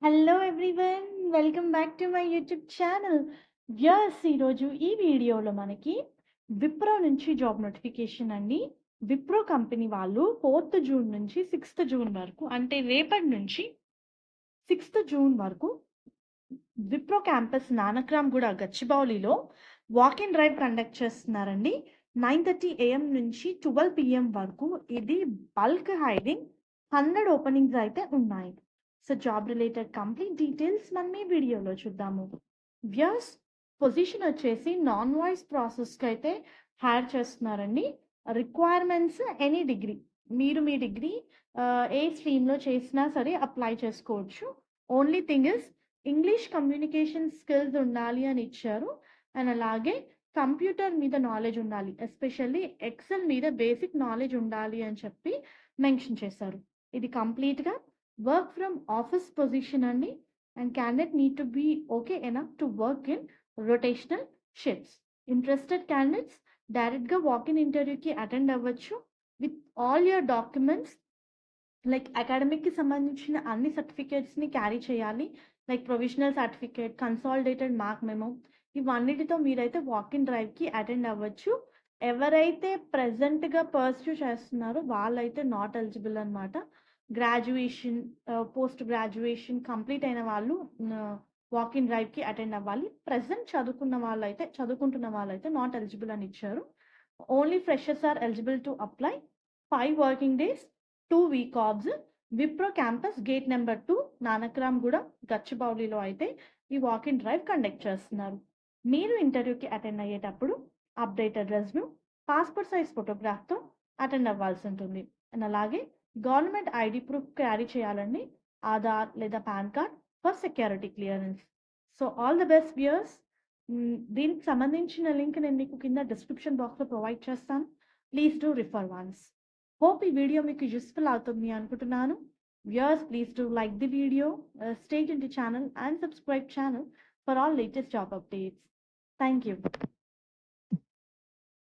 Hello everyone, welcome back to my YouTube channel. Viewers, ఈరోజు ఈ వీడియోలో మనకి విప్రో నుంచి జాబ్ నోటిఫికేషన్ అండి. విప్రో కంపెనీ వాళ్ళు 4th జూన్ నుంచి 6th జూన్ వరకు, అంటే రేపటి నుంచి 6th జూన్ వరకు విప్రో క్యాంపస్ నానక్రామ్గూడ గచ్చిబౌలిలో వాక్ ఇన్ డ్రైవ్ కండక్ట్ చేస్తున్నారండి. 9:30 AM నుంచి 12 PM వరకు. ఇది బల్క్ హైరింగ్, 100 ఓపెనింగ్స్ అయితే ఉన్నాయి. So job related complete details మనం ఈ వీడియోలో చూద్దాము. వ్యూయర్స్, పొజిషన్ వచ్చేసి నాన్ వాయిస్ ప్రాసెస్కి అయితే హైర్ చేస్తున్నారండి. రిక్వైర్మెంట్స్ ఎనీ డిగ్రీ, మీరు మీ డిగ్రీ ఏ స్ట్రీమ్లో చేసినా సరే అప్లై చేసుకోవచ్చు. Only thing is English communication skills ఉండాలి అని ఇచ్చారు. అండ్ అలాగే కంప్యూటర్ మీద నాలెడ్జ్ ఉండాలి, ఎస్పెషల్లీ ఎక్సెల్ మీద బేసిక్ నాలెడ్జ్ ఉండాలి అని చెప్పి మెన్షన్ చేశారు. ఇది కంప్లీట్గా వర్క్ ఫ్రమ్ ఆఫీస్ పొజిషన్ అండి. And candidate need to be okay enough to work in rotational shifts. Interested candidates డైరెక్ట్గా వాక్-ఇన్ ఇంటర్వ్యూకి అటెండ్ అవ్వచ్చు with all your documents. Like అకాడమిక్కి సంబంధించిన అన్ని సర్టిఫికేట్స్ని క్యారీ చేయాలి. Like provisional certificate, consolidated mark memo, ఇవన్నిటితో మీరైతే వాక్-ఇన్ డ్రైవ్కి అటెండ్ అవ్వచ్చు. ఎవరైతే ప్రెజెంట్గా పర్స్యూ చేస్తున్నారో వాళ్ళైతే నాట్ ఎలిజిబుల్ అనమాట. గ్రాడ్యుయేషన్, పోస్ట్ గ్రాడ్యుయేషన్ కంప్లీట్ అయిన వాళ్ళు వాక్-ఇన్ డ్రైవ్కి అటెండ్ అవ్వాలి. ప్రెజెంట్ చదువుకుంటున్న వాళ్ళైతే నాట్ ఎలిజిబుల్ అని ఇచ్చారు. Only freshers are eligible to apply. 5 working days, 2 week offs. Wipro campus gate number 2 Nanakramguda గచ్చిబౌలిలో అయితే ఈ వాక్-ఇన్ డ్రైవ్ కండక్ట్ చేస్తున్నారు. మీరు ఇంటర్వ్యూకి అటెండ్ అయ్యేటప్పుడు అప్డేటెడ్ రెజ్యూమ్, పాస్పోర్ట్ సైజ్ ఫోటోగ్రాఫ్తో అటెండ్ అవ్వాల్సి ఉంటుంది. అండ్ అలాగే గవర్నమెంట్ ఐడి ప్రూఫ్ క్యారీ చేయాలండి, ఆధార్ లేదా pan card for security clearance. So all the best viewers. దీనికి సంబంధించిన లింక్ నేను మీకు కింద డిస్క్రిప్షన్ బాక్స్లో ప్రొవైడ్ చేస్తాను. Please do refer once. Hope ఈ వీడియో మీకు యూస్ఫుల్ అవుతుంది అనుకుంటున్నాను. Viewers, please do like the video, stay tuned to channel and subscribe channel for all latest job updates. Thank you.